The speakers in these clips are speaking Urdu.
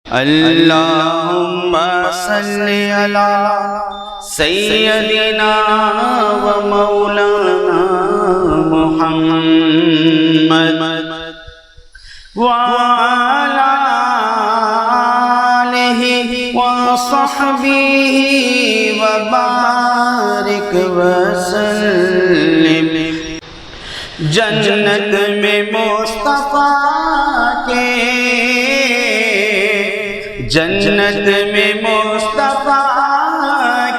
اللہم صلی علی سیدنا و مولانا محمد وعلی آلہ و صحبہ وبارک وسلم۔ جنت میں مصطفیٰ کے، جنت میں مصطفیٰ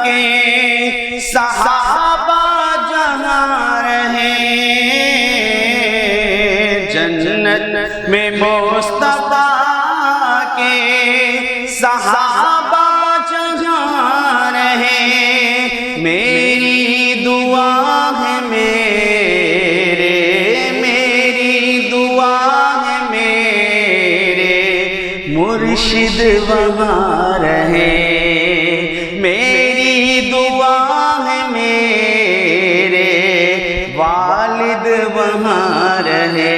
کے صحابہ جہاں رہے، جنت میں مصطفیٰ کے صحابہ جہاں رہے۔ میری دعا ہے میری دعا ہے میرے مرشد وہاں رہے، میری دعا ہے میرے والد وہاں رہے،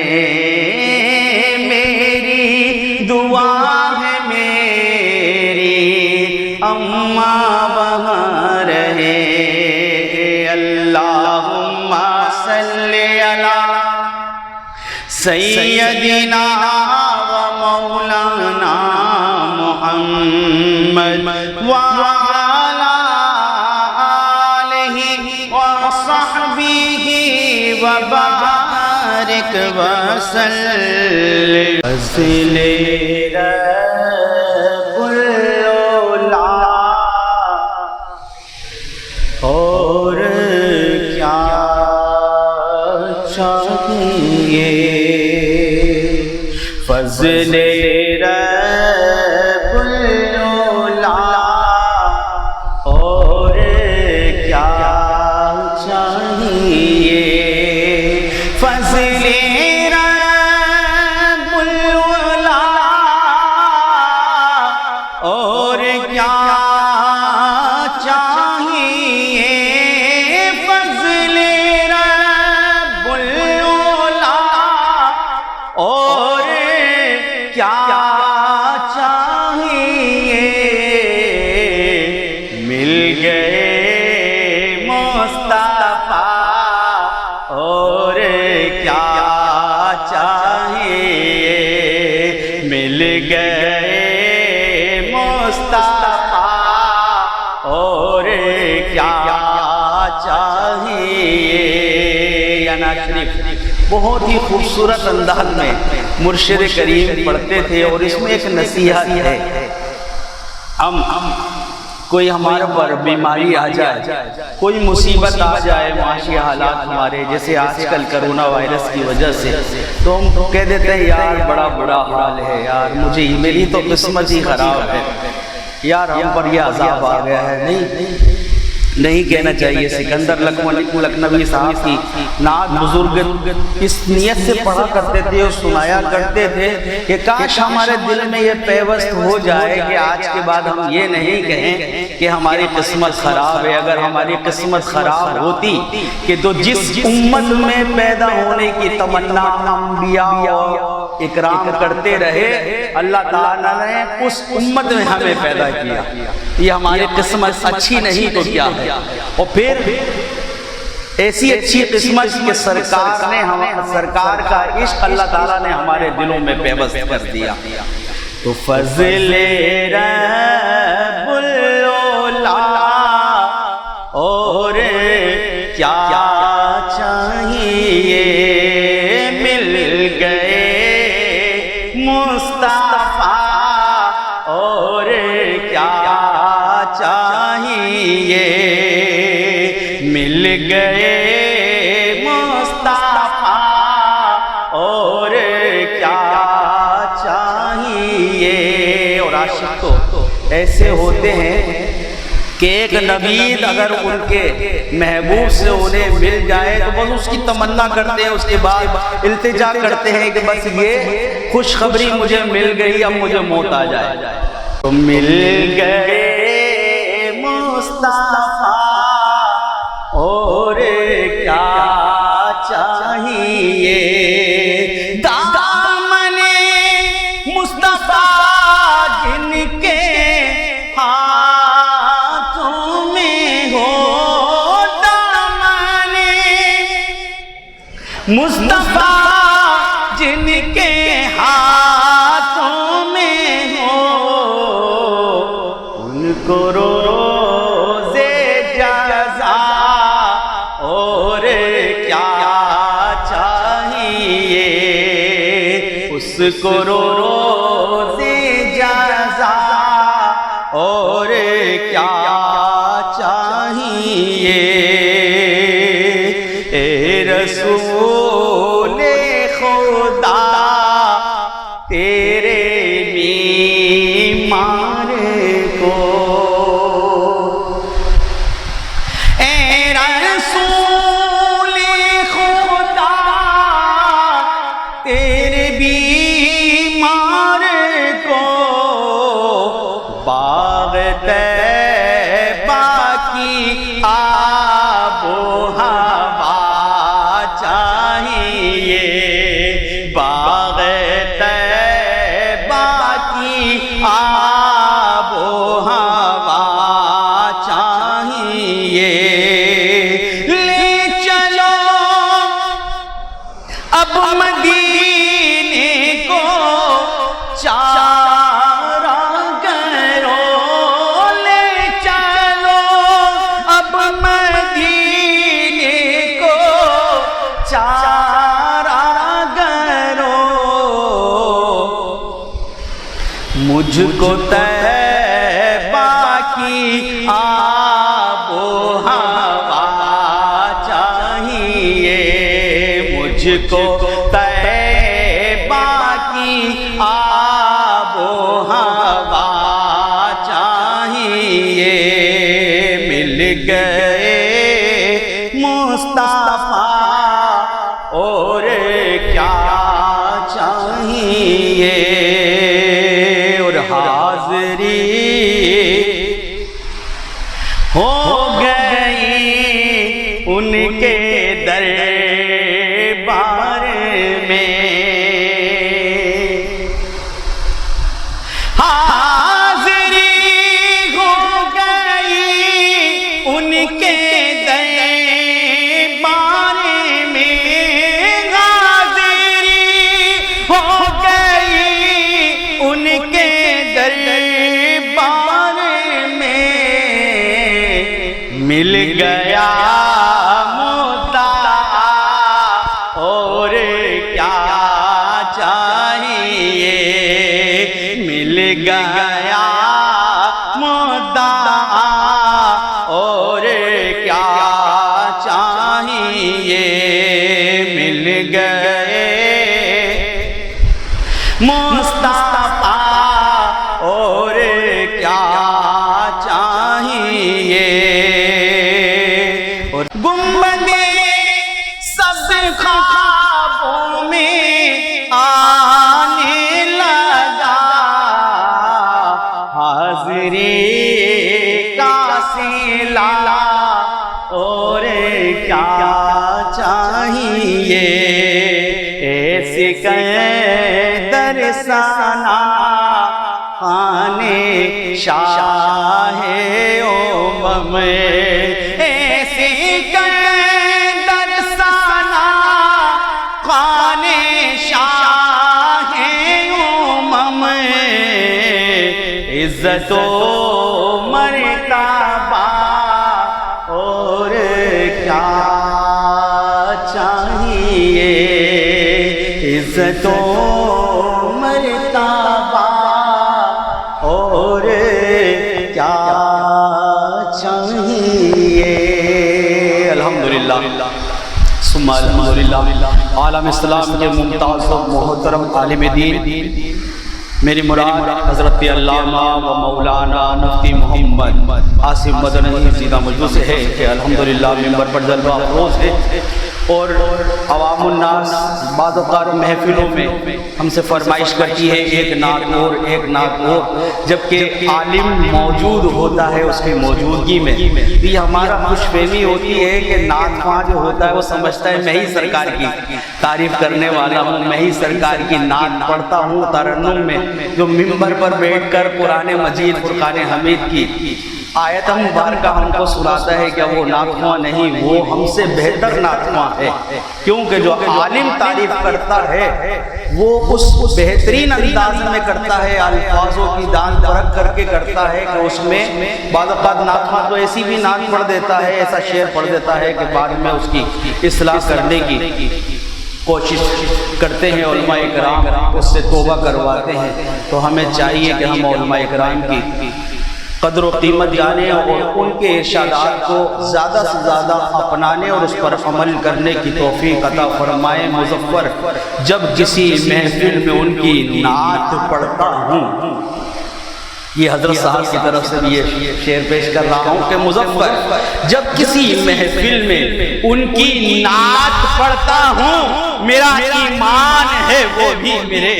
میری دعا ہے میری اماں وہاں رہے۔ اللہم صلی علی سیدنا و مولانا محمد وعلی آلہ و صحبہ وبارک وسلم۔ فضل رب العلا اور کیا چاہیے، فضل رب العلا اور کیا چاہیے، فضل رب العلا اور کیا چاہیے، فضل رب العلا اور کیا چاہیے، مل گئے مصطفیٰ اور کیا چاہیے، مل گئے مصطفیٰ اور کیا چاہیے۔ یا نعت شریف بہت ہی خوبصورت انداز میں مرشد کریم پڑھتے تھے، اور اس میں ایک نصیحت ہے۔ ہم کوئی ہمارے پر بیماری آ جائے، کوئی مصیبت آ جائے، معاشی حالات ہمارے جیسے آج کل کرونا وائرس کی وجہ سے، تو ہم کہہ دیتے ہیں یار بڑا برا حال ہے، یار مجھے میری تو قسمت ہی خراب ہے، یار ہم پر یہ عذاب آ گیا ہے۔ نہیں کہنا چاہیے۔ سکندر لکھنوی صاحب کی نعت بزرگ اس نیت سے پڑھا کرتے تھے اور سنایا کرتے تھے کہ کاش ہمارے دل میں یہ پیوست ہو جائے کہ آج کے بعد ہم یہ نہیں کہیں کہ ہماری قسمت خراب ہے۔ اگر ہماری قسمت خراب ہوتی کہ تو جس امت میں پیدا ہونے کی تمنا انبیاء اکرام کرتے رہے، اللہ تعالیٰ نے اس امت میں ہمیں پیدا کیا۔ یہ ہماری قسمت اچھی نہیں تو کیا ہے؟ اور پھر ایسی اچھی قسمت کہ سرکار کا عشق اللہ تعالیٰ نے ہمارے دلوں میں پیوست کر دیا۔ تو فضل رب العلا اور کیا چاہیے، مل گئے مصطفیٰ اور کیا چاہیے، مل گئے مصطفیٰ اور کیا چاہیے۔ اور عاشق تو ایسے ہوتے ہیں کہ ایک نبی اگر ان کے محبوب سے انہیں مل جائے تو بس اس کی تمنا کرتے ہیں، اس کے بعد التجا کرتے ہیں کہ بس یہ خوشخبری مجھے مل گئی، اب مجھے موت آ جائے۔ تو مل گئے مصطفیٰ اور کیا چاہیے، دامن مصطفیٰ جن مصطفیٰ جن کے ہاتھوں میں ہو ان کو روزے جزا اور کیا چاہیے، اس کو روزے جزا اور کیا چاہیے۔ اے رسول خدا تیرے بیمار کو، اے رسول خدا تیرے بیمار کو باغ طیبہ کی آب و ہوا چاہیے، باغ طیبہ کی آب و ہوا چاہیے۔ لے چلو اب مدینے کو چارہ گروں، لے چلو اب مدینے کو چارہ گروں، مجھ کو طیبہ کی آب و ہوا چاہیے، مجھ کو طیبہ کی آب و ہوا چاہیے۔ مل گئے مصطفیٰ اور کیا چاہیے، اور حاضری ہو گئی ان کے دربار میں، حاضری ہو گئی ان کے دربار میں، حاضری ہو گئی ان کے دربار میں، مل گیا مدعا اور کیا چاہیے، مل گیا مدعا اور کیا چاہیے، مل گئے مصطفیٰ اور کیا چاہیے۔ اور گنبد سب خوابوں میں آنے لگا، حاضری کا سلا اور کیا چاہیے، ایسی سکندر ثنا خانے شاہ امم، ایسی سکندر ثنا خانے شاہ امم، عزت و مرتبہ اور کیا چاہیے، عزت و مرتبہ اور کیا چاہیے۔ الحمدللہ ثم الحمدللہ، عالم اسلام کے ممتاز و محترم عالم دین میری مراد حضرت علامہ و مولانا مفتی محمد عاصم مدنی سیدھا مجلس سے ہے کہ الحمدللہ ممبر پر جلوہ افروز ہے، اور عوام الناس بعض اوقات محفلوں میں ہم سے فرمائش کرتی ہے ایک نعت اور ایک نعت اور، جبکہ عالم موجود ہوتا ہے اس کی موجودگی میں، یہ ہمارا خوش فہمی ہوتی ہے کہ نعت خواں جو ہوتا ہے وہ سمجھتا ہے میں ہی سرکار کی تعریف کرنے والا ہوں، میں ہی سرکار کی نعت پڑھتا ہوں ترنم میں، جو ممبر پر بیٹھ کر قرآن مجید فرقان حمید کی آیت مبارکہ ہم کو سناتا ہے کہ وہ ناتخواں نہیں، وہ ہم سے بہتر ناتخواں ہے، کیونکہ جو عالم تعریف کرتا ہے وہ اس بہترین انداز میں کرتا ہے، الفاظوں کی دان پرکھ کر کے کرتا ہے کہ اس میں بعض اوقات ناتخواں تو ایسی بھی نعت پڑھ دیتا ہے، ایسا شعر پڑھ دیتا ہے کہ بعد میں اس کی اصلاح کرنے کی کوشش کرتے ہیں علماء اکرام، اس سے توبہ کرواتے ہیں۔ تو ہمیں چاہیے کہ ہم علماء اکرام کی قدر و قیمت جانیں اور ان کے ارشادات کو زیادہ سے زیادہ اپنانے اور اس پر عمل کرنے کی توفیق عطا فرمائے۔ مظفر، جب کسی محفل میں ان کی نعت پڑھتا ہوں، یہ حضرت صاحب کی طرف سے بھی یہ شعر پیش کر رہا ہوں کہ مظفر، جب کسی محفل میں ان کی نعت پڑھتا ہوں، میرا ایمان ہے وہ بھی میرے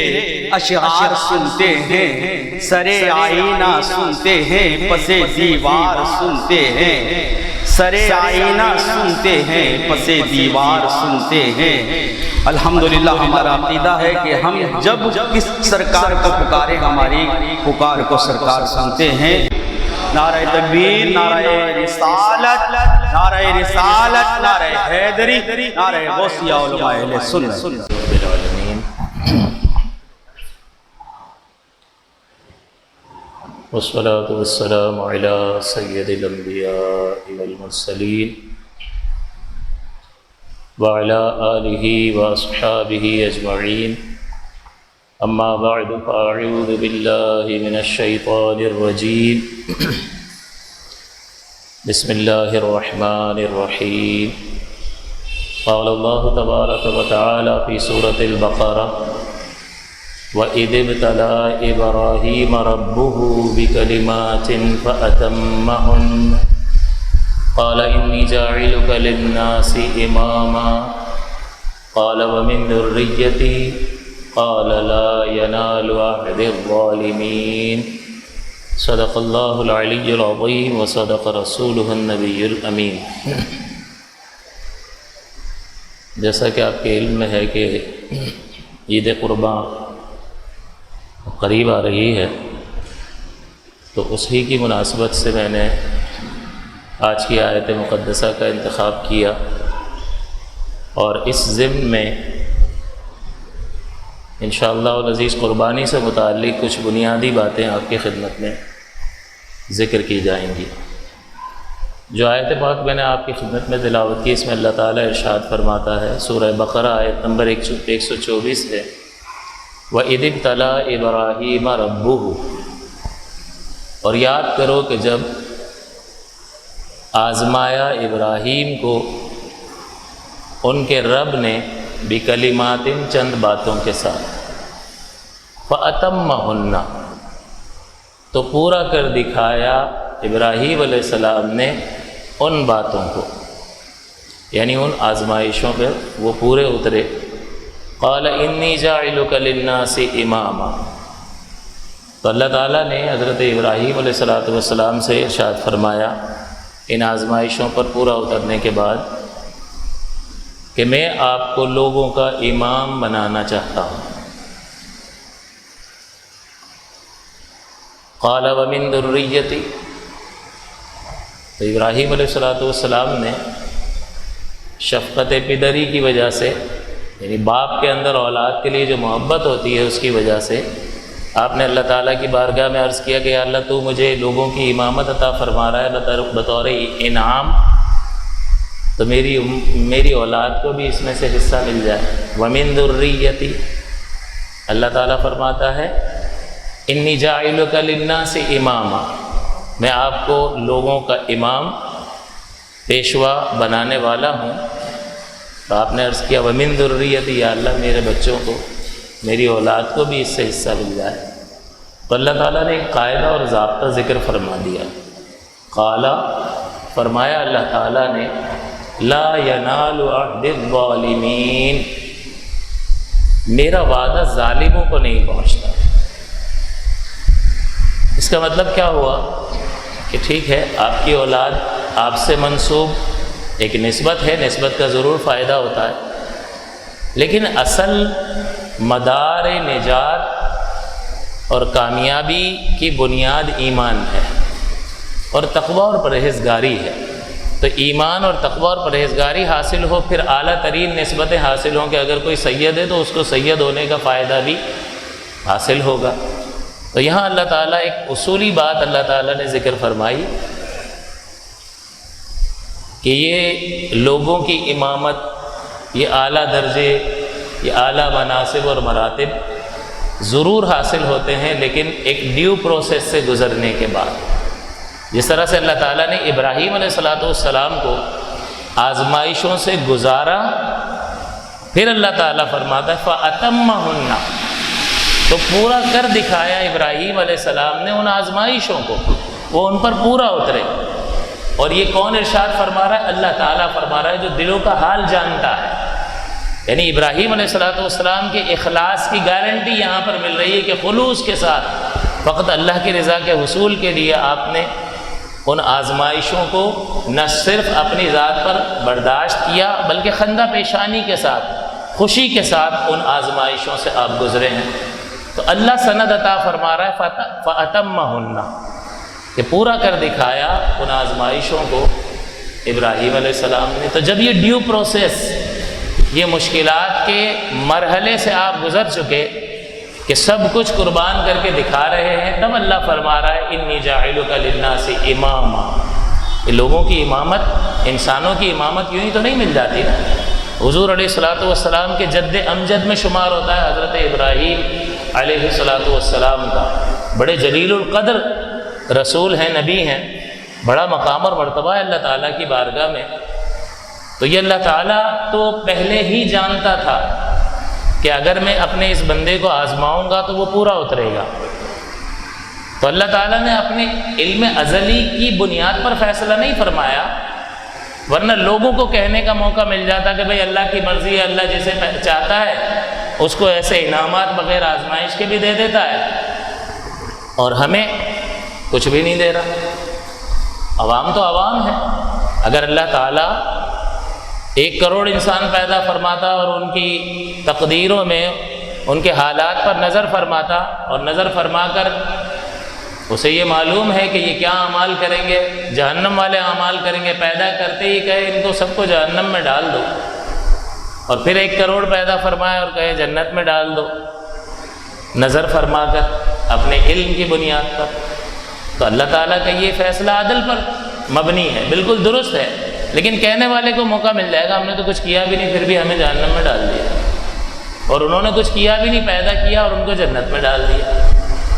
اشعار سنتے ہیں، سرے آئینہ سنتے ہیں، پسے دیوار سنتے ہیں، سرے آئینہ سنتے ہیں، پسے دیوار سنتے ہیں۔ الحمدللہ ہمارا عقیدہ ہے کہ ہم جب کس سرکار کو پکارے، ہماری پکار کو سرکار سنتے ہیں۔ نعرہ تکبیر، نعرہ رسالت، نعرہ رسالت، نعرہ حیدری، نعرہ غوثیہ علماء اہل سنت۔ والصلاة والسلام على سید الانبیاء والمرسلین وعلى آلہ واصحابہ اجمعین، اما بعد فاعوذ باللہ من الشیطان الرجیم، بسم اللہ الرحمن الرحیم۔ قال اللہ تبارک وتعالی فی سورة البقرہ، وَإِذِ ابْتَلَىٰ إِبْرَاهِيمَ رَبُّهُ بِكَلِمَاتٍ فَأَتَمَّهُنَّ قَالَ إِنِّي جَاعِلُكَ لِلنَّاسِ إِمَامًا قَالَ وَمِن ذُرِّيَّتِي قَالَ لَا يَنَالُ عَهْدِ الظَّالِمِينَ۔ صدق اللہ العلی العظیم وصدق رسولہ النبی الامین۔ جیسا کہ آپ کے علم میں ہے کہ عید قربان قریب آ رہی ہے، تو اسی کی مناسبت سے میں نے آج کی آیت مقدسہ کا انتخاب کیا، اور اس ضمن میں انشاءاللہ العزیز قربانی سے متعلق کچھ بنیادی باتیں آپ کی خدمت میں ذکر کی جائیں گی۔ جو آیت پاک میں نے آپ کی خدمت میں تلاوت کی، اس میں اللہ تعالیٰ ارشاد فرماتا ہے، سورہ بقرہ آیت نمبر 124 ہے، وَإِذِ ابْتَلَىٰ إِبْرَاهِيمَ رَبُّهُ، اور یاد کرو کہ جب آزمایا ابراہیم کو ان کے رب نے بکلمات، چند باتوں کے ساتھ، فَأَتَمَّهُنَّ، تو پورا کر دکھایا ابراہیم علیہ السلام نے ان باتوں کو، یعنی ان آزمائشوں پہ وہ پورے اترے۔ قال انی جاعلک للناس اماما، تو اللہ تعالیٰ نے حضرت ابراہیم علیہ السلام سے ارشاد فرمایا ان آزمائشوں پر پورا اترنے کے بعد کہ میں آپ کو لوگوں کا امام بنانا چاہتا ہوں۔ قال ومن ذریتی، تو ابراہیم علیہ السلام نے شفقت پدری کی وجہ سے، یعنی باپ کے اندر اولاد کے لیے جو محبت ہوتی ہے اس کی وجہ سے آپ نے اللہ تعالیٰ کی بارگاہ میں عرض کیا کہ یا اللہ تو مجھے لوگوں کی امامت عطا فرما رہا ہے بطور انعام، تو میری اولاد کو بھی اس میں سے حصہ مل جائے۔ ومن ذریتی، اللہ تعالیٰ فرماتا ہے انی جاعلک للناس اماما، میں آپ کو لوگوں کا امام، پیشوا بنانے والا ہوں۔ تو آپ نے عرض کیا ومن ذریتی، یا اللہ میرے بچوں کو، میری اولاد کو بھی اس سے حصہ مل جائے۔ تو اللہ تعالیٰ نے ایک قاعدہ اور ضابطہ ذکر فرما دیا۔ قال، فرمایا اللہ تعالیٰ نے، لا ینال عہد الظالمین، میرا وعدہ ظالموں کو نہیں پہنچتا۔ اس کا مطلب کیا ہوا کہ ٹھیک ہے آپ کی اولاد آپ سے منسوب ایک نسبت ہے، نسبت کا ضرور فائدہ ہوتا ہے، لیکن اصل مدار نجات اور کامیابی کی بنیاد ایمان ہے۔ اور تقوی اور پرہیزگاری ہے۔ تو ایمان اور تقوی اور پرہیزگاری حاصل ہو، پھر اعلیٰ ترین نسبتیں حاصل ہوں کہ اگر کوئی سید ہے تو اس کو سید ہونے کا فائدہ بھی حاصل ہوگا۔ تو یہاں اللہ تعالیٰ ایک اصولی بات اللہ تعالیٰ نے ذکر فرمائی کہ یہ لوگوں کی امامت، یہ اعلیٰ درجے، یہ اعلیٰ مناصب اور مراتب ضرور حاصل ہوتے ہیں، لیکن ایک ڈیو پروسیس سے گزرنے کے بعد۔ جس طرح سے اللہ تعالیٰ نے ابراہیم علیہ السلام کو آزمائشوں سے گزارا، پھر اللہ تعالیٰ فرماتا ہے فَأَتَمَّهُنَّ، تو پورا کر دکھایا ابراہیم علیہ السلام نے ان آزمائشوں کو، وہ ان پر پورا اترے۔ اور یہ کون ارشاد فرما رہا ہے؟ اللہ تعالیٰ فرما رہا ہے جو دلوں کا حال جانتا ہے۔ یعنی ابراہیم علیہ السلام کے اخلاص کی گارنٹی یہاں پر مل رہی ہے کہ خلوص کے ساتھ فقط اللہ کی رضا کے حصول کے لیے آپ نے ان آزمائشوں کو نہ صرف اپنی ذات پر برداشت کیا بلکہ خندہ پیشانی کے ساتھ، خوشی کے ساتھ ان آزمائشوں سے آپ گزرے ہیں۔ تو اللہ سند عطا فرما رہا ہے فَأَتَمَّهُنَّ، کہ پورا کر دکھایا ان آزمائشوں کو ابراہیم علیہ السلام نے۔ تو جب یہ ڈیو پروسیس، یہ مشکلات کے مرحلے سے آپ گزر چکے کہ سب کچھ قربان کر کے دکھا رہے ہیں، تب اللہ فرما رہا ہے انی جاعلک للناس اماما۔ یہ لوگوں کی امامت، انسانوں کی امامت یوں ہی تو نہیں مل جاتی نا۔ حضور علیہ السلام کے جد امجد میں شمار ہوتا ہے حضرت ابراہیم علیہ السلام کا، بڑے جلیل القدر رسول ہیں، نبی ہیں، بڑا مقام اور مرتبہ ہے اللہ تعالیٰ کی بارگاہ میں۔ تو یہ اللہ تعالیٰ تو پہلے ہی جانتا تھا کہ اگر میں اپنے اس بندے کو آزماؤں گا تو وہ پورا اترے گا۔ تو اللہ تعالیٰ نے اپنے علم ازلی کی بنیاد پر فیصلہ نہیں فرمایا، ورنہ لوگوں کو کہنے کا موقع مل جاتا کہ بھئی اللہ کی مرضی ہے، اللہ جسے چاہتا ہے اس کو ایسے انعامات بغیر آزمائش کے بھی دے دیتا ہے، اور ہمیں کچھ بھی نہیں دے رہا۔ عوام تو عوام ہے۔ اگر اللہ تعالیٰ 1 کروڑ انسان پیدا فرماتا اور ان کی تقدیروں میں ان کے حالات پر نظر فرماتا، اور نظر فرما کر اسے یہ معلوم ہے کہ یہ کیا اعمال کریں گے، جہنم والے اعمال کریں گے، پیدا کرتے ہی کہے ان کو سب کو جہنم میں ڈال دو، اور پھر 1 کروڑ پیدا فرمائے اور کہے جنت میں ڈال دو، نظر فرما کر اپنے علم کی بنیاد پر، تو اللہ تعالیٰ کا یہ فیصلہ عدل پر مبنی ہے، بالکل درست ہے۔ لیکن کہنے والے کو موقع مل جائے گا ہم نے تو کچھ کیا بھی نہیں پھر بھی ہمیں جہنم میں ڈال دیا، اور انہوں نے کچھ کیا بھی نہیں، پیدا کیا اور ان کو جنت میں ڈال دیا۔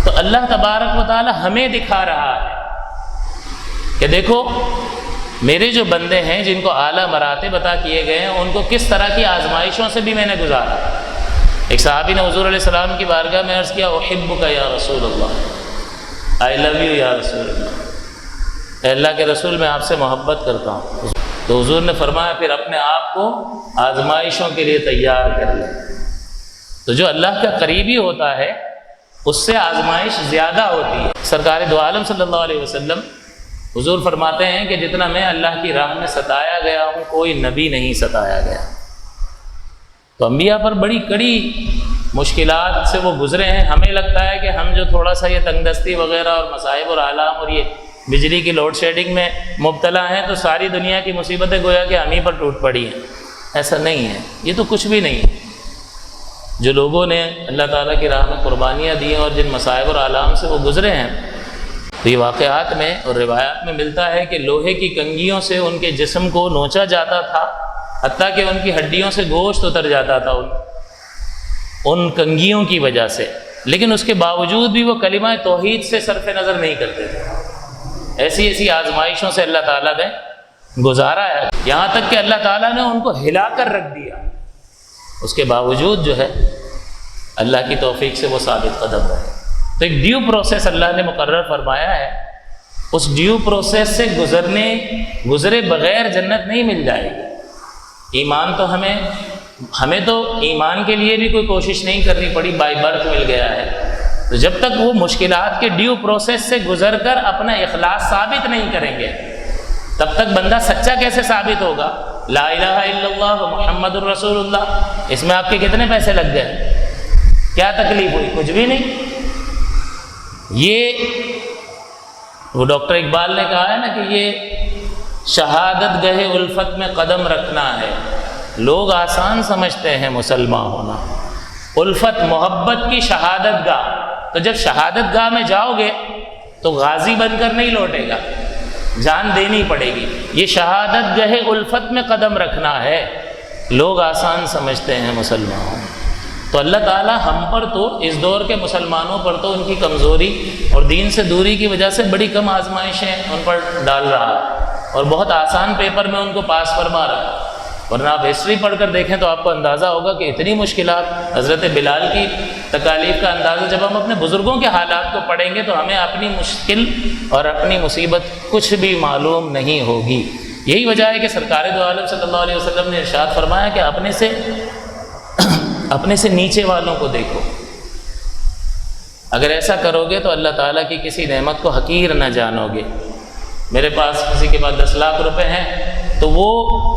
تو اللہ تبارک و تعالی ہمیں دکھا رہا ہے کہ دیکھو میرے جو بندے ہیں جن کو اعلیٰ مراتب عطا کیے گئے ہیں ان کو کس طرح کی آزمائشوں سے بھی میں نے گزارا۔ ایک صحابی نے حضور علیہ السلام کی بارگاہ میں عرض کیا احبک یا رسول اللہ، آئی لو یو یا رسول اللہ، اے اللہ کے رسول میں آپ سے محبت کرتا ہوں۔ تو حضور نے فرمایا پھر اپنے آپ کو آزمائشوں کے لیے تیار کر لیں۔ تو جو اللہ کا قریبی ہوتا ہے اس سے آزمائش زیادہ ہوتی ہے۔ سرکار دو عالم صلی اللہ علیہ وسلم حضور فرماتے ہیں کہ جتنا میں اللہ کی راہ میں ستایا گیا ہوں کوئی نبی نہیں ستایا گیا۔ تو انبیاء پر بڑی کڑی مشکلات سے وہ گزرے ہیں۔ ہمیں لگتا ہے کہ ہم جو تھوڑا سا یہ تنگ دستی وغیرہ اور مصائب اور آلام اور یہ بجلی کی لوڈ شیڈنگ میں مبتلا ہیں تو ساری دنیا کی مصیبتیں گویا کہ ہم ہی پر ٹوٹ پڑی ہیں، ایسا نہیں ہے، یہ تو کچھ بھی نہیں ہے۔ جو لوگوں نے اللہ تعالیٰ کی راہ میں قربانیاں دی ہیں اور جن مصائب اور آلام سے وہ گزرے ہیں، تو یہ واقعات میں اور روایات میں ملتا ہے کہ لوہے کی کنگھیوں سے ان کے جسم کو نوچا جاتا تھا، حتیٰ کہ ان کی ہڈیوں سے گوشت اتر جاتا تھا ان کنگھیوں کی وجہ سے، لیکن اس کے باوجود بھی وہ کلمہ توحید سے صرف نظر نہیں کرتے تھے۔ ایسی ایسی آزمائشوں سے اللہ تعالیٰ نے گزارا ہے، یہاں تک کہ اللہ تعالیٰ نے ان کو ہلا کر رکھ دیا، اس کے باوجود جو ہے اللہ کی توفیق سے وہ ثابت قدم رہے۔ تو ایک ڈیو پروسیس اللہ نے مقرر فرمایا ہے، اس ڈیو پروسیس سے گزرے بغیر جنت نہیں مل جائے گی۔ ایمان تو ہمیں تو ایمان کے لیے بھی کوئی کوشش نہیں کرنی پڑی، بائی برتھ مل گیا ہے۔ تو جب تک وہ مشکلات کے ڈیو پروسیس سے گزر کر اپنا اخلاص ثابت نہیں کریں گے تب تک بندہ سچا کیسے ثابت ہوگا؟ لا الہ الا اللہ محمد الرسول اللہ، اس میں آپ کے کتنے پیسے لگ گئے؟ کیا تکلیف ہوئی؟ کچھ بھی نہیں۔ یہ وہ ڈاکٹر اقبال نے کہا ہے نا کہ یہ شہادت گہے الفت میں قدم رکھنا ہے، لوگ آسان سمجھتے ہیں مسلمان ہونا، الفت محبت کی شہادت گاہ، تو جب شہادت گاہ میں جاؤ گے تو غازی بن کر نہیں لوٹے گا، جان دینی پڑے گی۔ یہ شہادت گہے الفت میں قدم رکھنا ہے، لوگ آسان سمجھتے ہیں مسلمان۔ تو اللہ تعالیٰ ہم پر تو، اس دور کے مسلمانوں پر تو ان کی کمزوری اور دین سے دوری کی وجہ سے بڑی کم آزمائشیں ان پر ڈال رہا ہے، اور بہت آسان پیپر میں ان کو پاس فرما رہا ہے۔ ورنہ آپ ہسٹری پڑھ کر دیکھیں تو آپ کو اندازہ ہوگا کہ اتنی مشکلات، حضرت بلال کی تکالیف کا اندازہ جب ہم اپنے بزرگوں کے حالات کو پڑھیں گے تو ہمیں اپنی مشکل اور اپنی مصیبت کچھ بھی معلوم نہیں ہوگی۔ یہی وجہ ہے کہ سرکار دو عالم صلی اللہ علیہ وسلم نے ارشاد فرمایا کہ اپنے سے نیچے والوں کو دیکھو، اگر ایسا کرو گے تو اللہ تعالیٰ کی کسی نعمت کو حقیر نہ جانو گے۔ میرے پاس کسی کے پاس 10 لاکھ روپے ہیں تو وہ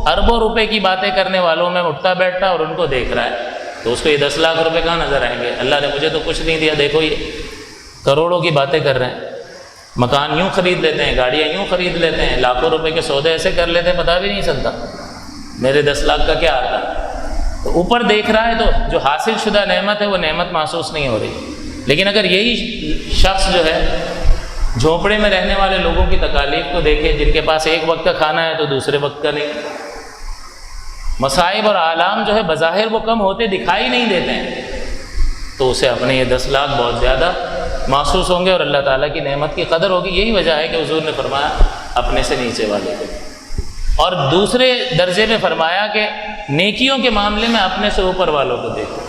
اربوں روپے کی باتیں کرنے والوں میں اٹھتا بیٹھتا اور ان کو دیکھ رہا ہے، تو اس کو یہ 10 لاکھ روپے کہاں نظر آئیں گے؟ اللہ نے مجھے تو کچھ نہیں دیا، دیکھو یہ کروڑوں کی باتیں کر رہے ہیں، مکان یوں خرید لیتے ہیں، گاڑیاں یوں خرید لیتے ہیں، لاکھوں روپے کے سودے ایسے کر لیتے ہیں پتہ بھی نہیں چلتا میرے 10 لاکھ کا کیا آتا۔ تو اوپر دیکھ رہا ہے تو جو حاصل شدہ نعمت ہے وہ نعمت محسوس نہیں ہو رہی۔ لیکن اگر یہی شخص جو ہے جھونپڑے میں رہنے والے لوگوں کی تکالیف کو دیکھے، جن کے پاس ایک وقت کا کھانا ہے تو دوسرے وقت کا نہیں، مصائب اور آلام جو ہے بظاہر وہ کم ہوتے دکھائی نہیں دیتے ہیں، تو اسے اپنے یہ 10 لاکھ بہت زیادہ محسوس ہوں گے اور اللہ تعالیٰ کی نعمت کی قدر ہوگی۔ یہی وجہ ہے کہ حضور نے فرمایا اپنے سے نیچے والے کو، اور دوسرے درجے میں فرمایا کہ نیکیوں کے معاملے میں اپنے سے اوپر والوں کو دیکھو،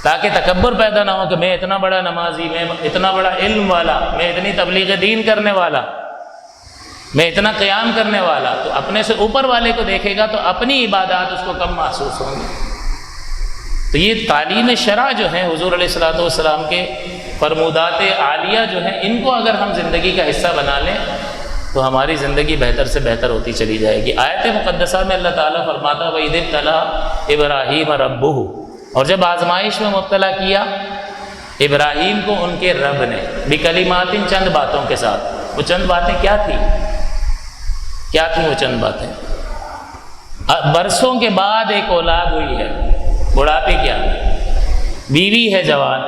تاکہ تکبر پیدا نہ ہو کہ میں اتنا بڑا نمازی، میں اتنا بڑا علم والا، میں اتنی تبلیغ دین کرنے والا، میں اتنا قیام کرنے والا۔ تو اپنے سے اوپر والے کو دیکھے گا تو اپنی عبادات اس کو کم محسوس ہوں گی۔ تو یہ تعلیم شرع جو ہیں حضور علیہ الصلوۃ والسلام کے فرمودات عالیہ جو ہیں، ان کو اگر ہم زندگی کا حصہ بنا لیں تو ہماری زندگی بہتر سے بہتر ہوتی چلی جائے گی۔ آیت مقدسہ میں اللہ تعالیٰ فرماتا وَإِذِ ابْتَلَىٰ إِبْرَاهِيمَ رَبُّهُ، اور جب آزمائش میں مبتلا کیا ابراہیم کو ان کے رب نے بکلمات، چند باتوں کے ساتھ۔ وہ چند باتیں کیا تھیں وہ چند باتیں؟ برسوں کے بعد ایک اولاد ہوئی ہے، بڑھاپے کیا، بیوی ہے جوان،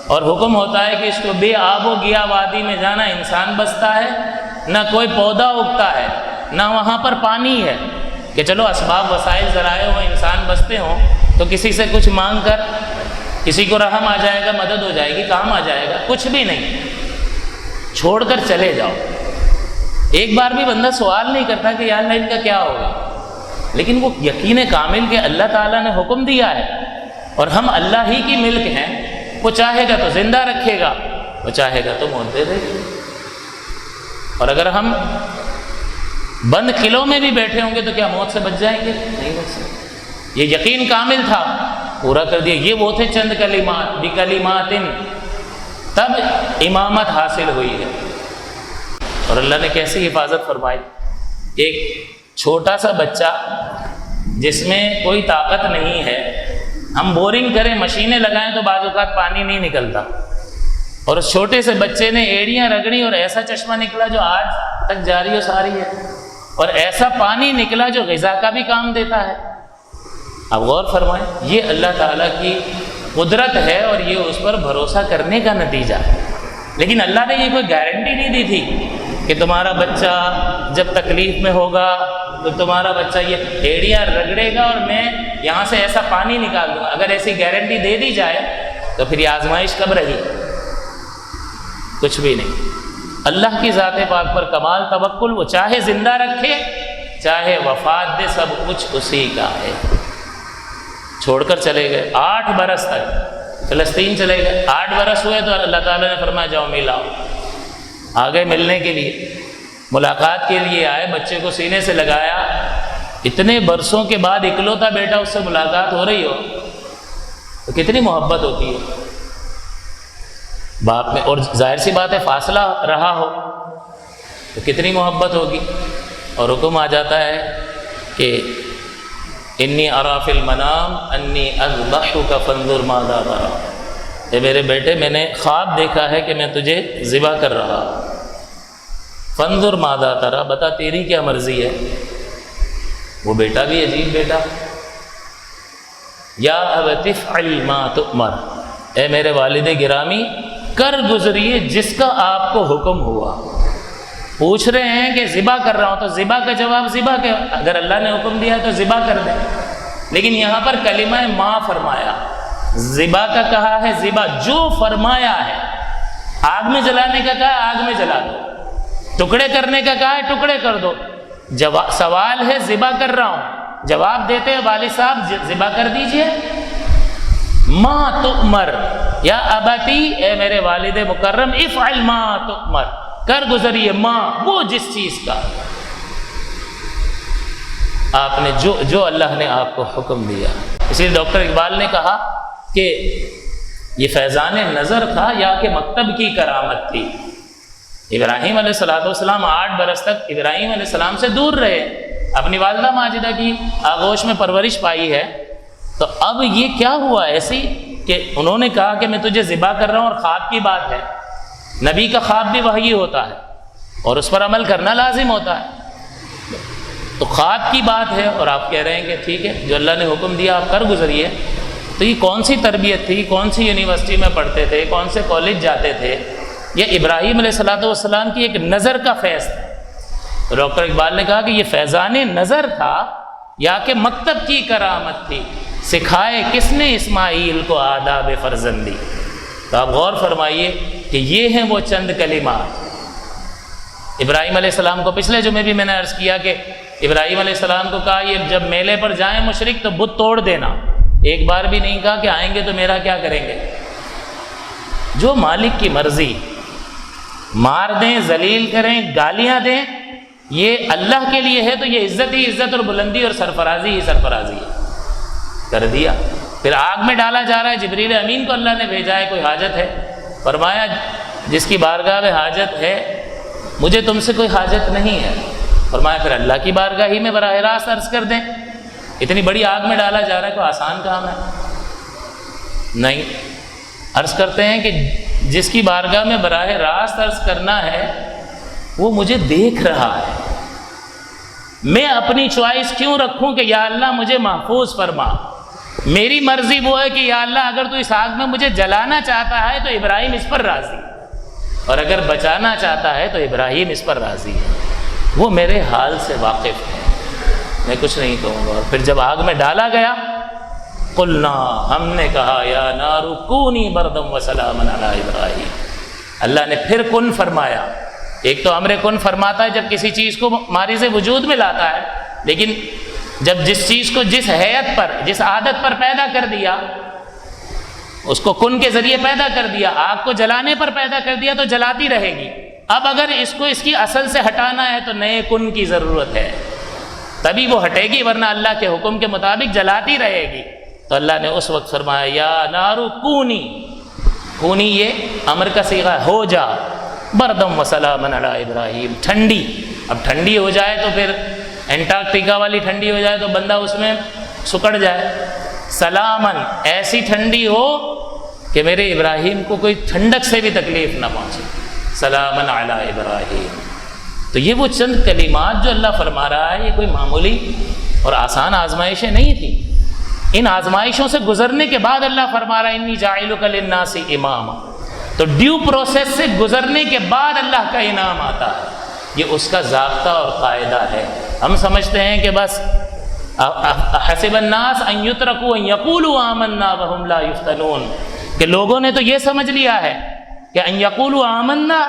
اور حکم ہوتا ہے کہ اس کو بے آب و گیا وادی میں جانا، انسان بستا ہے، نہ کوئی پودا اگتا ہے، نہ وہاں پر پانی ہے کہ چلو اسباب وسائل ذرائع ہوں، انسان بستے ہوں تو کسی سے کچھ مانگ کر کسی کو رحم آ جائے گا، مدد ہو جائے گی، کام آ جائے گا، کچھ بھی نہیں، چھوڑ کر چلے جاؤ۔ ایک بار بھی بندہ سوال نہیں کرتا کہ یا اللہ ان کا کیا ہوگا، لیکن وہ یقین کامل کہ اللہ تعالیٰ نے حکم دیا ہے اور ہم اللہ ہی کی ملک ہیں، وہ چاہے گا تو زندہ رکھے گا، وہ چاہے گا تو موت دے دے گا۔ اور اگر ہم بند قلعوں میں بھی بیٹھے ہوں گے تو کیا موت سے بچ جائیں گے؟ نہیں بچ سکتے۔ یہ یقین کامل تھا، پورا کر دیا۔ یہ وہ تھے چند کلمات، بکلمات، تب امامت حاصل ہوئی ہے۔ اور اللہ نے کیسی حفاظت فرمائی، ایک چھوٹا سا بچہ جس میں کوئی طاقت نہیں ہے، ہم بورنگ کریں، مشینیں لگائیں تو بعض اوقات پانی نہیں نکلتا، اور اس چھوٹے سے بچے نے ایڑیاں رگڑی اور ایسا چشمہ نکلا جو آج تک جاری و ساری ہے، اور ایسا پانی نکلا جو غذا کا بھی کام دیتا ہے۔ اب غور فرمائیں، یہ اللہ تعالیٰ کی قدرت ہے اور یہ اس پر بھروسہ کرنے کا نتیجہ ہے۔ لیکن اللہ نے یہ کوئی گارنٹی نہیں دی تھی کہ تمہارا بچہ جب تکلیف میں ہوگا تو تمہارا بچہ یہ ایڑیاں رگڑے گا اور میں یہاں سے ایسا پانی نکال دوں گا۔ اگر ایسی گارنٹی دے دی جائے تو پھر یہ آزمائش کب رہی؟ کچھ بھی نہیں۔ اللہ کی ذات پاک پر کمال توکل، وہ چاہے زندہ رکھے چاہے وفات دے، سب کچھ اسی کا ہے۔ چھوڑ کر چلے گئے 8 برس تک فلسطین چلے گئے، 8 برس ہوئے تو اللہ تعالیٰ نے فرمایا جاؤ ملاؤ۔ آگے ملنے کے لیے، ملاقات کے لیے آئے، بچے کو سینے سے لگایا، اتنے برسوں کے بعد اکلوتا بیٹا اس سے ملاقات ہو رہی ہو تو کتنی محبت ہوتی ہے باپ میں، اور ظاہر سی بات ہے فاصلہ رہا ہو تو کتنی محبت ہوگی۔ اور حکم آ جاتا ہے کہ انی ارا فی المنام انی اذبحک فانظر ماذا تری، اے میرے بیٹے میں نے خواب دیکھا ہے کہ میں تجھے ذبح کر رہا ہوں، فانظر ماذا ترى، بتا تیری کیا مرضی ہے۔ وہ بیٹا بھی عجیب بیٹا، یا ابت افعل ما تؤمر، اے میرے والد گرامی کر گزریے جس کا آپ کو حکم ہوا۔ پوچھ رہے ہیں کہ ذبح کر رہا ہوں، تو ذبح کا جواب ذبح کے، اگر اللہ نے حکم دیا تو ذبح کر دیں، لیکن یہاں پر کلمہ ما فرمایا، ذبح کا کہا ہے ذبح، جو فرمایا ہے۔ آگ میں جلانے کا کہا ہے آگ میں جلا دو، ٹکڑے کرنے کا کہا ہے ٹکڑے کر دو۔ سوال ہے ذبح کر رہا ہوں، جواب دیتے ہیں والد صاحب ذبح کر دیجئے۔ ما تؤمر، یا ابتی اے میرے والد مکرم، افعل ما تؤمر، کر گزریے ما، وہ جس چیز کا آپ نے جو اللہ نے آپ کو حکم دیا۔ اسی لیے ڈاکٹر اقبال نے کہا کہ یہ فیضان نظر تھا یا کہ مکتب کی کرامت تھی۔ ابراہیم علیہ السلام 8 برس تک ابراہیم علیہ السلام سے دور رہے، اپنی والدہ ماجدہ کی آغوش میں پرورش پائی ہے، تو اب یہ کیا ہوا ایسی کہ انہوں نے کہا کہ میں تجھے ذبح کر رہا ہوں، اور خواب کی بات ہے، نبی کا خواب بھی وحی ہوتا ہے اور اس پر عمل کرنا لازم ہوتا ہے، تو خواب کی بات ہے اور آپ کہہ رہے ہیں کہ ٹھیک ہے جو اللہ نے حکم دیا آپ کر گزریے۔ تو یہ کون سی تربیت تھی، کون سی یونیورسٹی میں پڑھتے تھے، کون سے کالج جاتے تھے؟ یہ ابراہیم علیہ السلام کی ایک نظر کا فیض تھا۔ ڈاکٹر اقبال نے کہا کہ یہ فیضان نظر تھا یا کہ مکتب کی کرامت تھی، سکھائے کس نے اسماعیل کو آداب فرزندی۔ تو آپ غور فرمائیے کہ یہ ہیں وہ چند کلمات۔ ابراہیم علیہ السلام کو پچھلے جمعے بھی میں نے عرض کیا کہ ابراہیم علیہ السلام کو کہا یہ جب میلے پر جائیں مشرک تو بت توڑ دینا، ایک بار بھی نہیں کہا کہ آئیں گے تو میرا کیا کریں گے۔ جو مالک کی مرضی، مار دیں، ذلیل کریں، گالیاں دیں، یہ اللہ کے لیے ہے تو یہ عزت ہی عزت اور بلندی اور سرفرازی ہی سرفرازی ہے۔ کر دیا، پھر آگ میں ڈالا جا رہا ہے، جبریل امین کو اللہ نے بھیجا ہے، کوئی حاجت ہے؟ فرمایا جس کی بارگاہ میں حاجت ہے مجھے تم سے کوئی حاجت نہیں ہے۔ فرمایا پھر اللہ کی بارگاہ ہی میں براہ راست عرض کر دیں، اتنی بڑی آگ میں ڈالا جا رہا ہے، کوئی آسان کام ہے؟ نہیں۔ عرض کرتے ہیں کہ جس کی بارگاہ میں براہ راست عرض کرنا ہے وہ مجھے دیکھ رہا ہے، میں اپنی چوائس کیوں رکھوں کہ یا اللہ مجھے محفوظ فرما، میری مرضی وہ ہے کہ یا اللہ اگر تو اس آگ میں مجھے جلانا چاہتا ہے تو ابراہیم اس پر راضی، اور اگر بچانا چاہتا ہے تو ابراہیم اس پر راضی ہے، وہ میرے حال سے واقف ہے، میں کچھ نہیں کہوں گا۔ اور پھر جب آگ میں ڈالا گیا، قلنا، ہم نے کہا یا نار کونی بردم وسلاما علی ابراہیم، اللہ نے پھر کن فرمایا۔ ایک تو امر کن فرماتا ہے جب کسی چیز کو ماریز وجود میں لاتا ہے، لیکن جب جس چیز کو جس حیت پر، جس عادت پر پیدا کر دیا، اس کو کن کے ذریعے پیدا کر دیا، آگ کو جلانے پر پیدا کر دیا تو جلاتی رہے گی۔ اب اگر اس کو اس کی اصل سے ہٹانا ہے تو نئے کن کی ضرورت ہے، تبھی وہ ہٹے گی، ورنہ اللہ کے حکم کے مطابق جلاتی رہے گی۔ تو اللہ نے اس وقت فرمایا یا نارو کونی، کونی یہ امر کا صیغہ، ہو جا، بردم وسلاما علی ابراہیم، ٹھنڈی۔ اب ٹھنڈی ہو جائے تو پھر انٹارکٹیکا والی ٹھنڈی ہو جائے تو بندہ اس میں سکڑ جائے، سلامن، ایسی ٹھنڈی ہو کہ میرے ابراہیم کو کوئی ٹھنڈک سے بھی تکلیف نہ پہنچے، سلامن علی ابراہیم۔ تو یہ وہ چند کلمات جو اللہ فرما رہا ہے، یہ کوئی معمولی اور آسان آزمائشیں نہیں تھیں۔ ان آزمائشوں سے گزرنے کے بعد اللہ فرما رہا ہے انی جاعلک للناس اماما، تو ڈیو پروسیس سے گزرنے کے بعد اللہ کا انعام آتا ہے، یہ اس کا ضابطہ اور قاعدہ ہے۔ ہم سمجھتے ہیں کہ بس حسب الناس ان یترکوا ان یقولوا آمنا وهم لا یفتنون، کہ لوگوں نے تو یہ سمجھ لیا ہے کہ ان یقولوا آمنا،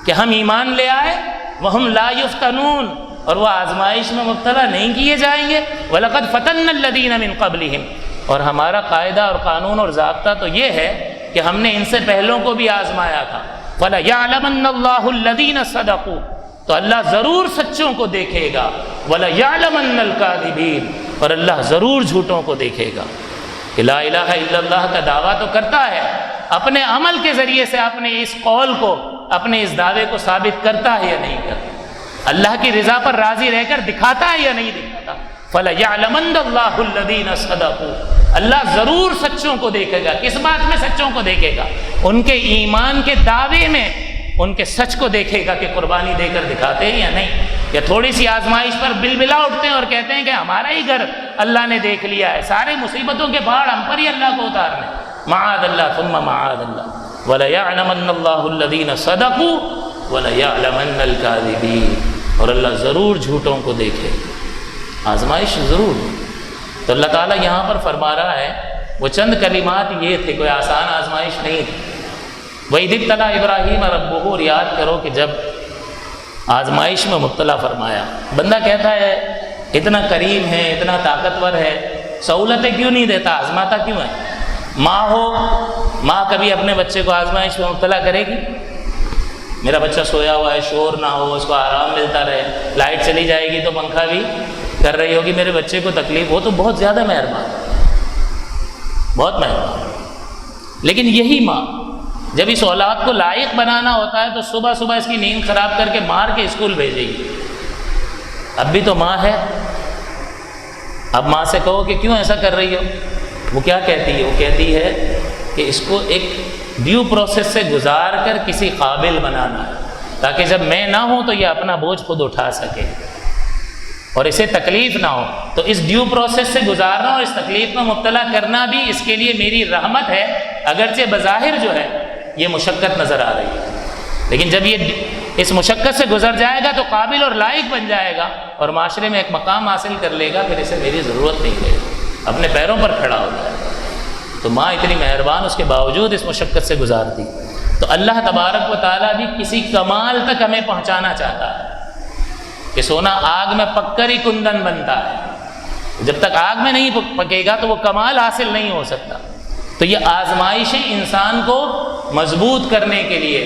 کہ ہم ایمان لے آئے، وهم لا یفتنون، اور وہ آزمائش میں مبتلا نہیں کیے جائیں گے۔ وَلَقَدْ فَتَنَّ الَّذِينَ مِن قَبْلِهِمْ، اور ہمارا قاعدہ اور قانون اور ضابطہ تو یہ ہے کہ ہم نے ان سے پہلوں کو بھی آزمایا تھا۔ وَلَيَعْلَمَنَّ اللَّهُ الَّذِينَ صَدَقُوا، تو اللہ ضرور سچوں کو دیکھے گا، وَلَيَعْلَمَنَّ الْكَاذِبِينَ، اور اللہ ضرور جھوٹوں کو دیکھے گا۔ کہ لا الہ الا اللہ کا دعویٰ تو کرتا ہے، اپنے عمل کے ذریعے سے اپنے اس قول کو، اپنے اس دعوے کو ثابت کرتا ہے یا نہیں کرتا، اللہ کی رضا پر راضی رہ کر دکھاتا ہے یا نہیں دکھاتا۔ فَلَيَعْلَمَنَّ اللَّهُ الَّذِينَ صَدَقُوا، اللہ ضرور سچوں کو دیکھے گا۔ کس بات میں سچوں کو دیکھے گا؟ ان کے ایمان کے دعوے میں ان کے سچ کو دیکھے گا کہ قربانی دے کر دکھاتے ہیں یا نہیں، یا تھوڑی سی آزمائش پر بلبلا اٹھتے ہیں اور کہتے ہیں کہ ہمارا ہی گھر اللہ نے دیکھ لیا ہے، سارے مصیبتوں کے پہاڑ ہم پر ہی اللہ کو اتارنے۔ معاذ اللہ ثم معاذ اللہ، وَلَيَعْلَمَنَّ اللَّهُ الَّذِينَ صَدَقُوا وَلَيَعْلَمَنَّ الْكَاذِبِينَ، اور اللہ ضرور جھوٹوں کو دیکھے، آزمائش ضرور۔ تو اللہ تعالیٰ یہاں پر فرما رہا ہے، وہ چند کلمات یہ تھے، کوئی آسان آزمائش نہیں تھی۔ وَإِذِ ابْتَلَىٰ إِبْرَاہِیمَ رَبُّهُ، اور یاد کرو کہ جب آزمائش میں مبتلا فرمایا، بندہ کہتا ہے اتنا کریم ہے، اتنا طاقتور ہے، سہولتیں کیوں نہیں دیتا، آزماتا کیوں ہے؟ ماں ہو، ماں کبھی اپنے بچے کو آزمائش میں مبتلا کرے گی؟ میرا بچہ سویا ہوا ہے، شور نہ ہو، اس کو آرام ملتا رہے، لائٹ چلی جائے گی تو پنکھا بھی کر رہی ہوگی، میرے بچے کو تکلیف ہو، تو بہت زیادہ مہربان، بہت مہربان۔ لیکن یہی ماں جب اس اولاد کو لائق بنانا ہوتا ہے تو صبح صبح اس کی نیند خراب کر کے مار کے اسکول بھیجے گی۔ اب بھی تو ماں ہے، اب ماں سے کہو کہ کیوں ایسا کر رہی ہو، وہ کیا کہتی ہے؟ وہ کہتی ہے کہ اس کو ایک ڈیو پروسیس سے گزار کر کسی قابل بنانا ہے، تاکہ جب میں نہ ہوں تو یہ اپنا بوجھ خود اٹھا سکے اور اسے تکلیف نہ ہو۔ تو اس ڈیو پروسیس سے گزارنا اور اس تکلیف میں مبتلا کرنا بھی اس کے لیے میری رحمت ہے، اگرچہ بظاہر جو ہے یہ مشقت نظر آ رہی ہے، لیکن جب یہ اس مشقت سے گزر جائے گا تو قابل اور لائق بن جائے گا اور معاشرے میں ایک مقام حاصل کر لے گا، پھر اسے میری ضرورت نہیں رہے گی، اپنے پیروں پر کھڑا ہو جائے گا۔ تو ماں اتنی مہربان، اس کے باوجود اس مشقت سے گزارتی۔ تو اللہ تبارک و تعالیٰ بھی کسی کمال تک ہمیں پہنچانا چاہتا ہے کہ سونا آگ میں پک کر ہی کندن بنتا ہے، جب تک آگ میں نہیں پکے گا تو وہ کمال حاصل نہیں ہو سکتا۔ تو یہ آزمائشیں انسان کو مضبوط کرنے کے لیے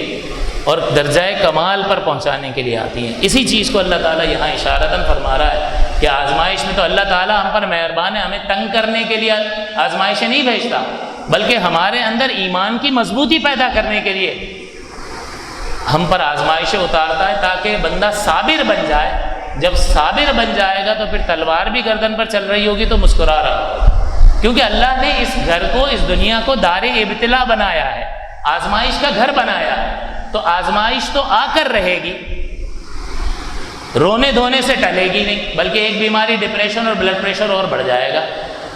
اور درجہ کمال پر پہنچانے کے لیے آتی ہیں۔ اسی چیز کو اللہ تعالیٰ یہاں اشارتاً فرما رہا ہے کہ آزمائش میں تو اللہ تعالیٰ ہم پر مہربان ہے، ہمیں تنگ کرنے کے لیے آزمائشیں نہیں بھیجتا، بلکہ ہمارے اندر ایمان کی مضبوطی پیدا کرنے کے لیے ہم پر آزمائشیں اتارتا ہے، تاکہ بندہ صابر بن جائے۔ جب صابر بن جائے گا تو پھر تلوار بھی گردن پر چل رہی ہوگی تو مسکرا رہا ہوگا، کیونکہ اللہ نے اس گھر کو، اس دنیا کو دار ابتلا بنایا ہے، آزمائش کا گھر بنایا ہے۔ تو آزمائش تو آ کر رہے گی، رونے دھونے سے ٹلے گی نہیں، بلکہ ایک بیماری ڈپریشن اور بلڈ پریشر اور بڑھ جائے گا۔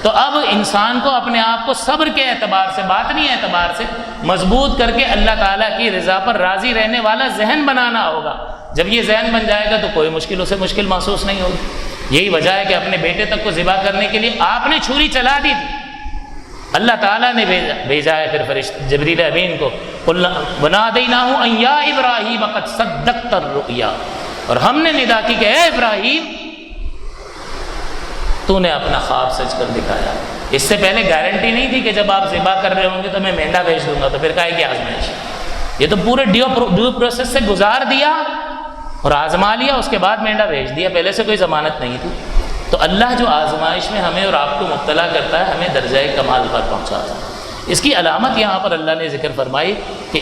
تو اب انسان کو اپنے آپ کو صبر کے اعتبار سے، باطنی اعتبار سے مضبوط کر کے اللہ تعالیٰ کی رضا پر راضی رہنے والا ذہن بنانا ہوگا۔ جب یہ ذہن بن جائے گا تو کوئی مشکل اسے مشکل محسوس نہیں ہوگی۔ یہی وجہ ہے کہ اپنے بیٹے تک کو ذبح کرنے کے لیے آپ نے چھری چلا دی تھی، اللہ تعالیٰ نے بھیجا ہے پھر فرشتہ جبریل امین کو، وَنَادَيْنَاهُ أَن يَا إِبْرَاهِيمَ قَدْ صَدَّقْتَ الرُّؤْيَا، اور ہم نے ندا کی کہ اے ابراہیم تو نے اپنا خواب سچ کر دکھایا۔ اس سے پہلے گارنٹی نہیں تھی کہ جب آپ ذبح کر رہے ہوں گے تو میں مینڈا بھیج دوں گا، تو پھر کہا کہ آزمائش، یہ تو پورے ڈیو پروسیس سے گزار دیا اور آزما لیا، اس کے بعد مینڈا بھیج دیا، پہلے سے کوئی ضمانت نہیں تھی۔ تو اللہ جو آزمائش میں ہمیں اور آپ کو مبتلا کرتا ہے، ہمیں درجہ کمال پر پہنچاتا ہے۔ اس کی علامت یہاں پر اللہ نے ذکر فرمائی کہ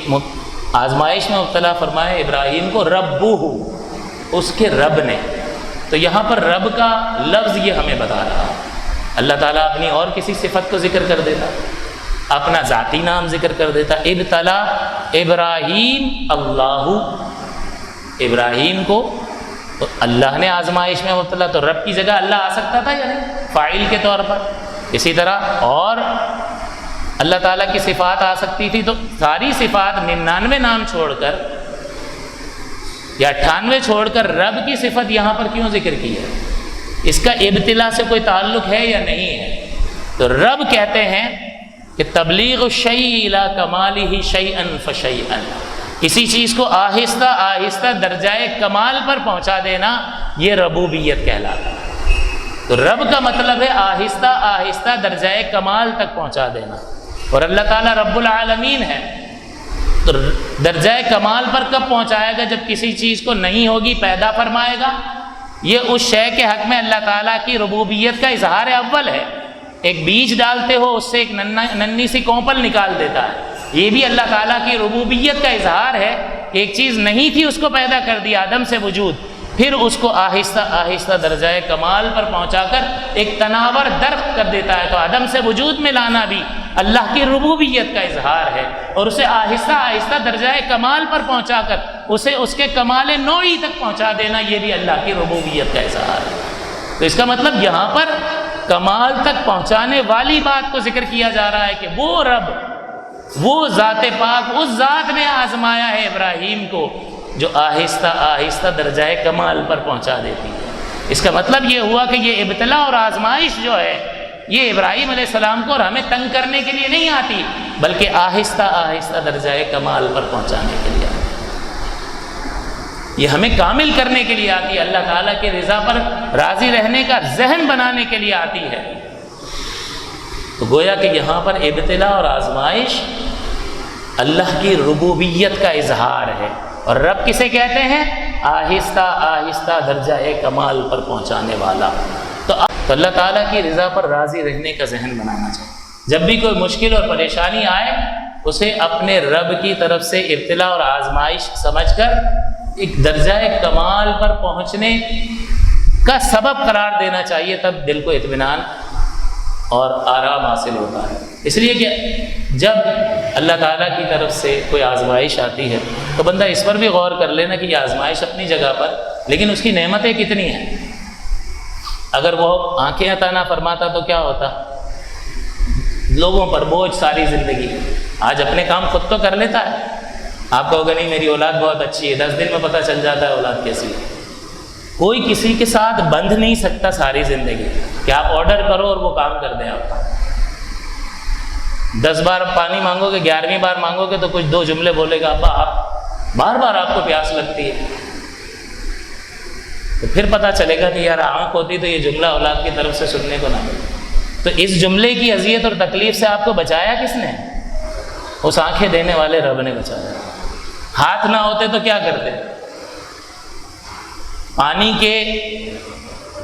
آزمائش میں مبتلا فرمائے ابراہیم کو ربہ، اس کے رب نے۔ تو یہاں پر رب کا لفظ یہ ہمیں بتا رہا ہے، اللہ تعالیٰ اپنی اور کسی صفت کو ذکر کر دیتا، اپنا ذاتی نام ذکر کر دیتا۔ ابتلا ابراہیم اللہ، ابراہیم کو اللہ نے آزمائش میں مبتلا، تو رب کی جگہ اللہ آ سکتا تھا یا نہیں، فاعل کے طور پر۔ اسی طرح اور اللہ تعالیٰ کی صفات آ سکتی تھی، تو ساری صفات 99 نام چھوڑ کر یا 98 چھوڑ کر رب کی صفت یہاں پر کیوں ذکر کی ہے؟ اس کا ابتلا سے کوئی تعلق ہے یا نہیں ہے؟ تو رب کہتے ہیں کہ تبلیغ الشیء الی کمالہ شیئا فشیئا، کسی چیز کو آہستہ آہستہ درجہ کمال پر پہنچا دینا، یہ ربوبیت کہلاتا ہے۔ تو رب کا مطلب ہے آہستہ آہستہ درجہ کمال تک پہنچا دینا، اور اللہ تعالیٰ رب العالمین ہے۔ تو درجہ کمال پر کب پہنچائے گا؟ جب کسی چیز کو نہیں ہوگی پیدا فرمائے گا۔ یہ اس شے کے حق میں اللہ تعالیٰ کی ربوبیت کا اظہار اول ہے۔ ایک بیج ڈالتے ہو، اس سے ایک ننھی سی کونپل نکال دیتا ہے، یہ بھی اللہ تعالیٰ کی ربوبیت کا اظہار ہے۔ ایک چیز نہیں تھی، اس کو پیدا کر دیا عدم سے وجود، پھر اس کو آہستہ آہستہ درجہ کمال پر پہنچا کر ایک تناور درخت کر دیتا ہے۔ تو عدم سے وجود میں لانا بھی اللہ کی ربوبیت کا اظہار ہے، اور اسے آہستہ آہستہ درجہ کمال پر پہنچا کر اسے اس کے کمال نوعی تک پہنچا دینا، یہ بھی اللہ کی ربوبیت کا اظہار ہے۔ تو اس کا مطلب یہاں پر کمال تک پہنچانے والی بات کو ذکر کیا جا رہا ہے کہ وہ رب، وہ ذات پاک اس ذات نے آزمایا ہے ابراہیم کو جو آہستہ آہستہ درجہ کمال پر پہنچا دیتی ہے۔ اس کا مطلب یہ ہوا کہ یہ ابتلا اور آزمائش جو ہے یہ ابراہیم علیہ السلام کو اور ہمیں تنگ کرنے کے لیے نہیں آتی، بلکہ آہستہ آہستہ درجہ کمال پر پہنچانے کے لیے آتی ہے۔ یہ ہمیں کامل کرنے کے لیے آتی ہے، اللہ تعالیٰ کی رضا پر راضی رہنے کا ذہن بنانے کے لیے آتی ہے۔ تو گویا کہ یہاں پر ابتلا اور آزمائش اللہ کی ربوبیت کا اظہار ہے، اور رب کسے کہتے ہیں؟ آہستہ آہستہ درجہ کمال پر پہنچانے والا۔ تو اللہ تعالیٰ کی رضا پر راضی رہنے کا ذہن بنانا چاہیے۔ جب بھی کوئی مشکل اور پریشانی آئے اسے اپنے رب کی طرف سے ابتلا اور آزمائش سمجھ کر ایک درجہ کمال پر پہنچنے کا سبب قرار دینا چاہیے، تب دل کو اطمینان اور آرام حاصل ہوتا ہے۔ اس لیے کہ جب اللہ تعالیٰ کی طرف سے کوئی آزمائش آتی ہے تو بندہ اس پر بھی غور کر لینا کہ یہ آزمائش اپنی جگہ پر، لیکن اس کی نعمتیں کتنی ہیں۔ اگر وہ آنکھیں عطا نہ فرماتا تو کیا ہوتا؟ لوگوں پر بوجھ ساری زندگی۔ آج اپنے کام خود تو کر لیتا ہے، آپ کہو گے نہیں میری اولاد بہت اچھی ہے، 10 دن میں پتہ چل جاتا ہے اولاد کیسی ہے۔ کوئی کسی کے ساتھ بندھ نہیں سکتا ساری زندگی کہ آپ آرڈر کرو اور وہ کام کر دیں آپ کا۔ 10 بار پانی مانگو گے، 11ویں بار مانگو گے تو کچھ 2 جملے بولے گا ابا آپ، بار بار آپ کو پیاس لگتی ہے، تو پھر پتہ چلے گا کہ یار آنکھ ہوتی تو یہ جملہ اولاد کی طرف سے سننے کو نہ ملے۔ تو اس جملے کی اذیت اور تکلیف سے آپ کو بچایا کس نے؟ اس آنکھیں دینے والے رب نے بچایا۔ ہاتھ نہ ہوتے تو کیا کرتے؟ پانی کے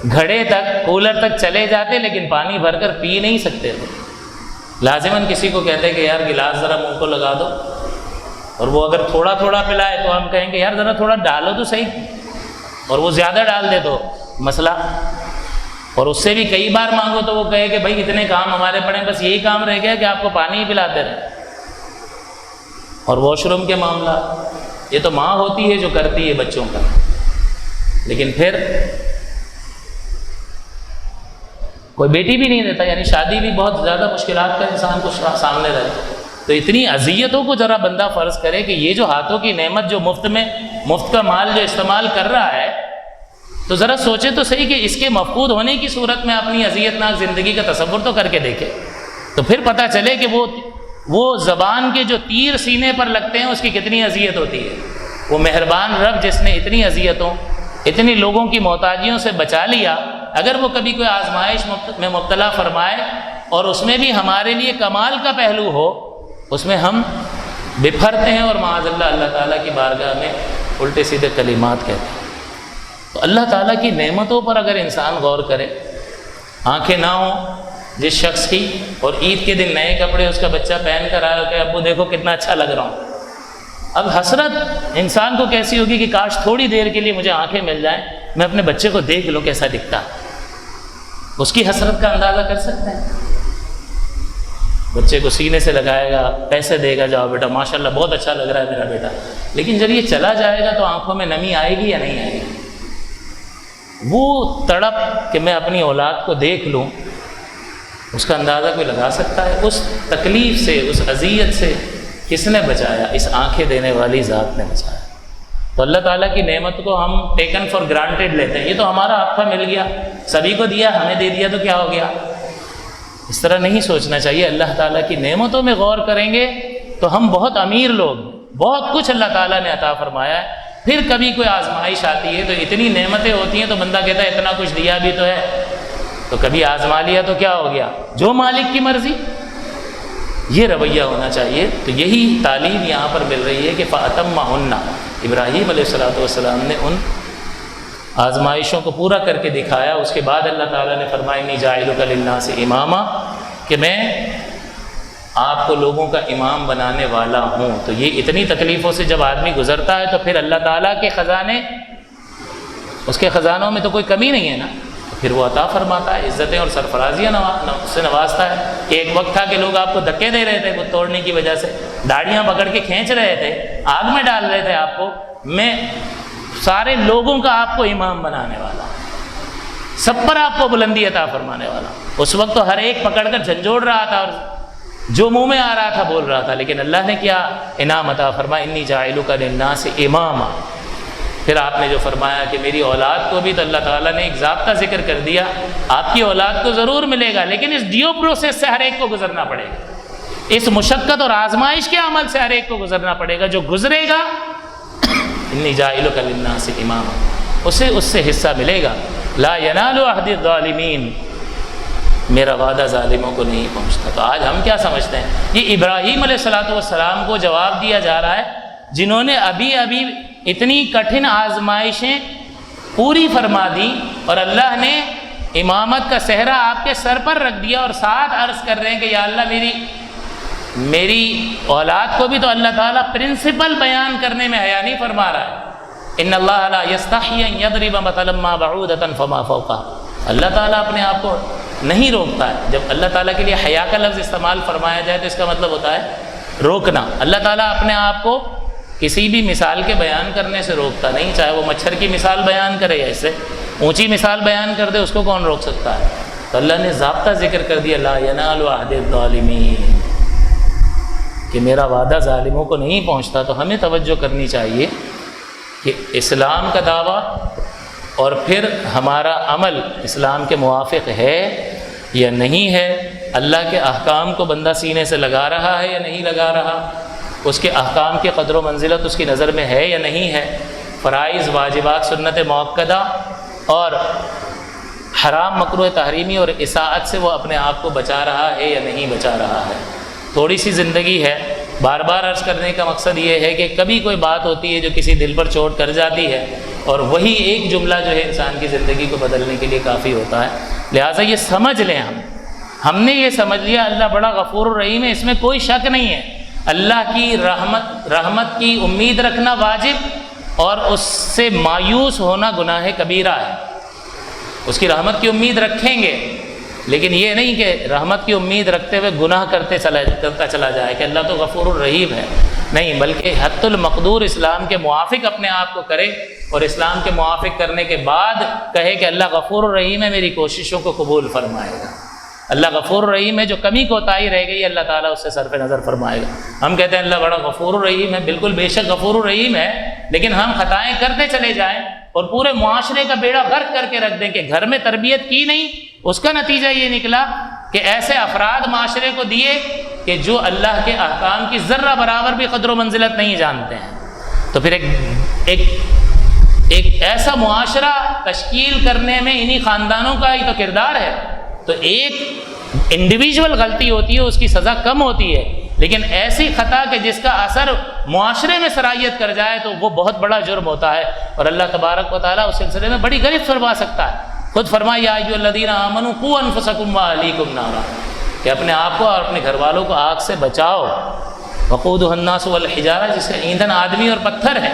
گھڑے تک، کولر تک چلے جاتے لیکن پانی بھر کر پی نہیں سکتے تھے۔ لازماً کسی کو کہتے کہ یار گلاس ذرا منہ کو لگا دو، اور وہ اگر تھوڑا تھوڑا پلائے تو ہم کہیں گے یار ذرا تھوڑا ڈالو تو صحیح، اور وہ زیادہ ڈال دے تو مسئلہ۔ اور اس سے بھی کئی بار مانگو تو وہ کہے کہ بھائی اتنے کام ہمارے پڑے، بس یہی کام رہ گیا کہ آپ کو پانی ہی پلاتے رہے۔ اور واش روم کے معاملات، یہ تو ماں ہوتی ہے جو کرتی ہے بچوں کا، لیکن پھر کوئی بیٹی بھی نہیں دیتا، یعنی شادی بھی بہت زیادہ مشکلات کا انسان کو سامنے رہے۔ تو اتنی اذیتوں کو ذرا بندہ فرض کرے کہ یہ جو ہاتھوں کی نعمت جو مفت کا مال جو استعمال کر رہا ہے، تو ذرا سوچے تو صحیح کہ اس کے مفقود ہونے کی صورت میں اپنی اذیتناک زندگی کا تصور تو کر کے دیکھے، تو پھر پتہ چلے کہ وہ زبان کے جو تیر سینے پر لگتے ہیں اس کی کتنی اذیت ہوتی ہے۔ وہ مہربان رب جس نے اتنی اذیتوں، اتنی لوگوں کی محتاجیوں سے بچا لیا، اگر وہ کبھی کوئی آزمائش میں مبتلا فرمائے اور اس میں بھی ہمارے لیے کمال کا پہلو ہو، اس میں ہم بپھرتے ہیں اور معاذ اللہ اللہ تعالیٰ کی بارگاہ میں الٹے سیدھے کلمات کہتے ہیں۔ تو اللہ تعالیٰ کی نعمتوں پر اگر انسان غور کرے، آنکھیں نہ ہوں جس شخص کی، اور عید کے دن نئے کپڑے اس کا بچہ پہن کر آئے کہ ابو دیکھو کتنا اچھا لگ رہا ہوں، اب حسرت انسان کو کیسی ہوگی کہ کاش تھوڑی دیر کے لیے مجھے آنکھیں مل جائیں، میں اپنے بچے کو دیکھ لوں کیسا دکھتا۔ اس کی حسرت کا اندازہ کر سکتے ہیں؟ بچے کو سینے سے لگائے گا، پیسے دے گا، جاؤ بیٹا ماشاءاللہ بہت اچھا لگ رہا ہے میرا بیٹا، لیکن جب یہ چلا جائے گا تو آنکھوں میں نمی آئے گی یا نہیں آئے گی؟ وہ تڑپ کہ میں اپنی اولاد کو دیکھ لوں، اس کا اندازہ کوئی لگا سکتا ہے؟ اس تکلیف سے، اس اذیت سے کس نے بچایا؟ اس آنکھیں دینے والی ذات نے بچایا۔ تو اللہ تعالیٰ کی نعمت کو ہم ٹیکن فار گرانٹیڈ لیتے ہیں، یہ تو ہمارا حق تھا، مل گیا، سبھی کو دیا، ہمیں دے دیا تو کیا ہو گیا؟ اس طرح نہیں سوچنا چاہیے۔ اللہ تعالیٰ کی نعمتوں میں غور کریں گے تو ہم بہت امیر لوگ، بہت کچھ اللہ تعالیٰ نے عطا فرمایا ہے۔ پھر کبھی کوئی آزمائش آتی ہے تو اتنی نعمتیں ہوتی ہیں تو بندہ کہتا ہے اتنا کچھ دیا بھی تو ہے، تو کبھی آزما لیا تو کیا ہو گیا؟ جو مالک کی مرضی، یہ رویہ ہونا چاہیے۔ تو یہی تعلیم یہاں پر مل رہی ہے کہ فَأَتَمَّهُنَّ، ابراہیم علیہ السلام نے ان آزمائشوں کو پورا کر کے دکھایا۔ اس کے بعد اللہ تعالیٰ نے فرمایا انی جاعلک للناس اماما، کہ میں آپ کو لوگوں کا امام بنانے والا ہوں۔ تو یہ اتنی تکلیفوں سے جب آدمی گزرتا ہے تو پھر اللہ تعالیٰ کے خزانے، اس کے خزانوں میں تو کوئی کمی نہیں ہے نا، پھر وہ عطا فرماتا ہے، عزتیں اور سرفرازیاں سے نوازتا ہے. کہ ایک وقت تھا کہ لوگ آپ کو دھکے دے رہے تھے بت توڑنے کی وجہ سے، داڑیاں پکڑ کے کھینچ رہے تھے، آگ میں ڈال رہے تھے آپ کو. میں سارے لوگوں کا آپ کو امام بنانے والا، سب پر آپ کو بلندی عطا فرمانے والا. اس وقت تو ہر ایک پکڑ کر جھنجھوڑ رہا تھا اور جو منہ میں آ رہا تھا بول رہا تھا، لیکن اللہ نے کیا انعام عطا فرمایا، انی جاعلک للناس اماما. پھر آپ نے جو فرمایا کہ میری اولاد کو بھی، تو اللہ تعالیٰ نے ایک ضابطہ ذکر کر دیا، آپ کی اولاد کو ضرور ملے گا، لیکن اس ڈیو پروسیس سے ہر ایک کو گزرنا پڑے گا، اس مشقت اور آزمائش کے عمل سے ہر ایک کو گزرنا پڑے گا. جو گزرے گا انی جاعلک للناس اماما، اسے اس سے حصہ ملے گا. لا ینال عہد الظالمین، میرا وعدہ ظالموں کو نہیں پہنچتا. تو آج ہم کیا سمجھتے ہیں؟ یہ ابراہیم علیہ السلام کو جواب دیا جا رہا ہے، جنہوں نے ابھی اتنی کٹھن آزمائشیں پوری فرما دی، اور اللہ نے امامت کا صحرا آپ کے سر پر رکھ دیا، اور ساتھ عرض کر رہے ہیں کہ یا اللہ میری اولاد کو بھی تو اللہ تعالیٰ پرنسپل بیان کرنے میں حیا نہیں فرما رہا ہے. ان اللہ لا یستحی ان یضرب مثلا ما بعودۃ فما فوقها. اللہ تعالیٰ اپنے آپ کو نہیں روکتا ہے. جب اللہ تعالیٰ کے لیے حیا کا لفظ استعمال فرمایا جائے تو اس کا مطلب ہوتا ہے روکنا. اللہ تعالیٰ اپنے آپ کو کسی بھی مثال کے بیان کرنے سے روکتا نہیں، چاہے وہ مچھر کی مثال بیان کرے یا اس سے اونچی مثال بیان کر دے، اس کو کون روک سکتا ہے؟ تو اللہ نے ضابطہ ذکر کر دیا، لا ینال عہد الظالمین، کہ میرا وعدہ ظالموں کو نہیں پہنچتا. تو ہمیں توجہ کرنی چاہیے کہ اسلام کا دعویٰ اور پھر ہمارا عمل اسلام کے موافق ہے یا نہیں ہے، اللہ کے احکام کو بندہ سینے سے لگا رہا ہے یا نہیں لگا رہا، اس کے احکام کی قدر و منزلت اس کی نظر میں ہے یا نہیں ہے، فرائض واجبات سنت موقدہ اور حرام مکروہ تحریمی اور اصاعت سے وہ اپنے آپ کو بچا رہا ہے یا نہیں بچا رہا ہے. تھوڑی سی زندگی ہے، بار بار عرض کرنے کا مقصد یہ ہے کہ کبھی کوئی بات ہوتی ہے جو کسی دل پر چوٹ کر جاتی ہے، اور وہی ایک جملہ جو ہے انسان کی زندگی کو بدلنے کے لیے کافی ہوتا ہے. لہٰذا یہ سمجھ لیں، ہم نے یہ سمجھ لیا اللہ بڑا غفور الرحیم ہے، اس میں کوئی شک نہیں ہے. اللہ کی رحمت کی امید رکھنا واجب، اور اس سے مایوس ہونا گناہ کبیرہ ہے. اس کی رحمت کی امید رکھیں گے، لیکن یہ نہیں کہ رحمت کی امید رکھتے ہوئے گناہ کرتا چلا جائے کہ اللہ تو غفور الرحیم ہے. نہیں، بلکہ حت المقدور اسلام کے موافق اپنے آپ کو کرے، اور اسلام کے موافق کرنے کے بعد کہے کہ اللہ غفور الرحیم ہے، میری کوششوں کو قبول فرمائے گا. اللہ غفور الرحیم ہے، جو کمی کوتاہی رہ گئی اللہ تعالیٰ اس سے صرف نظر فرمائے گا. ہم کہتے ہیں اللہ بڑا غفور الرحیم ہے، بالکل بے شک غفور الرحیم ہے، لیکن ہم خطائیں کرتے چلے جائیں اور پورے معاشرے کا بیڑا غرق کر کے رکھ دیں کہ گھر میں تربیت کی نہیں. اس کا نتیجہ یہ نکلا کہ ایسے افراد معاشرے کو دیے کہ جو اللہ کے احکام کی ذرہ برابر بھی قدر و منزلت نہیں جانتے ہیں. تو پھر ایک ایسا معاشرہ تشکیل کرنے میں انہی خاندانوں کا ہی تو کردار ہے. تو ایک انڈیویجول غلطی ہوتی ہے، اس کی سزا کم ہوتی ہے، لیکن ایسی خطا کہ جس کا اثر معاشرے میں سرایت کر جائے تو وہ بہت بڑا جرم ہوتا ہے، اور اللہ تبارک و تعالیٰ اس سلسلے میں بڑی گرفت فرما سکتا ہے. خود فرمایا یا ایھا الذین آمنوا قوا انفسکم واہلیکم نارا، کہ اپنے آپ کو اور اپنے گھر والوں کو آگ سے بچاؤ. وقودھا الناس والحجارہ، جس کا ایندھن آدمی اور پتھر ہے.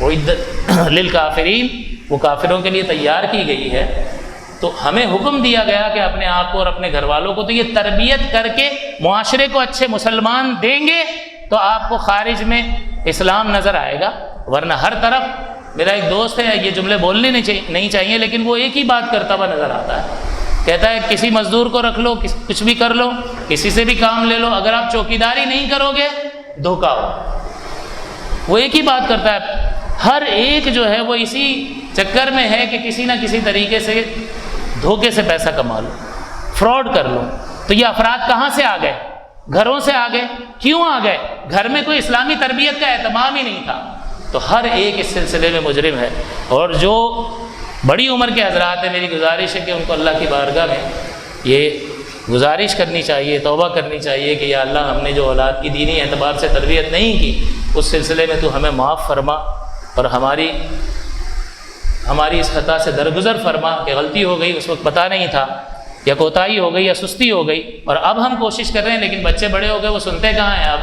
اعدت للکافرین، وہ کافروں کے لیے تیار کی گئی ہے. تو ہمیں حکم دیا گیا کہ اپنے آپ کو اور اپنے گھر والوں کو تو یہ تربیت کر کے معاشرے کو اچھے مسلمان دیں گے تو آپ کو خارج میں اسلام نظر آئے گا. ورنہ ہر طرف، میرا ایک دوست ہے، یہ جملے بولنے نہیں چاہیے لیکن وہ ایک ہی بات کرتا ہوا نظر آتا ہے. کہتا ہے کسی مزدور کو رکھ لو، کچھ بھی کر لو، کسی سے بھی کام لے لو، اگر آپ چوکیداری نہیں کرو گے دھوکہ ہو. وہ ایک ہی بات کرتا ہے. ہر ایک جو ہے وہ اسی چکر میں ہے کہ کسی نہ کسی طریقے سے دھوکے سے پیسہ کما لو، فراڈ کر لو. تو یہ افراد کہاں سے آ گئے؟ گھروں سے آ گئے. کیوں آ گئے؟ گھر میں کوئی اسلامی تربیت کا اہتمام ہی نہیں تھا. تو ہر ایک اس سلسلے میں مجرم ہے. اور جو بڑی عمر کے حضرات ہیں، میری گزارش ہے کہ ان کو اللہ کی بارگاہ میں یہ گزارش کرنی چاہیے، توبہ کرنی چاہیے کہ یا اللہ ہم نے جو اولاد کی دینی اعتبار سے تربیت نہیں کی، اس سلسلے میں تو ہمیں معاف فرما اور ہماری اس خطا سے درگزر فرما کہ غلطی ہو گئی، اس وقت پتہ نہیں تھا، یا کوتاہی ہو گئی یا سستی ہو گئی، اور اب ہم کوشش کر رہے ہیں لیکن بچے بڑے ہو گئے، وہ سنتے کہاں ہیں اب.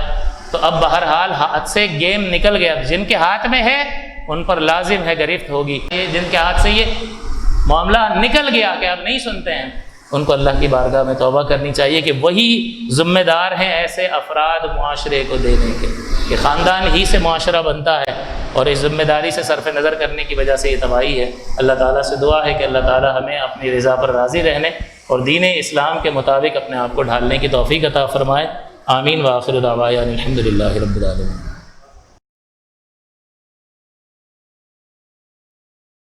تو اب بہرحال ہاتھ سے گیم نکل گیا. جن کے ہاتھ میں ہے ان پر لازم ہے گرفت ہوگی. جن کے ہاتھ سے یہ معاملہ نکل گیا کہ آپ نہیں سنتے ہیں، ان کو اللہ کی بارگاہ میں توبہ کرنی چاہیے کہ وہی ذمہ دار ہیں ایسے افراد معاشرے کو دینے کے، کہ خاندان ہی سے معاشرہ بنتا ہے، اور اس ذمہ داری سے صرف نظر کرنے کی وجہ سے یہ تباہی ہے۔ اللہ تعالیٰ سے دعا ہے کہ اللہ تعالیٰ ہمیں اپنی رضا پر راضی رہنے اور دین اسلام کے مطابق اپنے آپ کو ڈھالنے کی توفیق عطا فرمائے۔ آمین۔ وآخر دعوانا الحمد للہ رب العالمین۔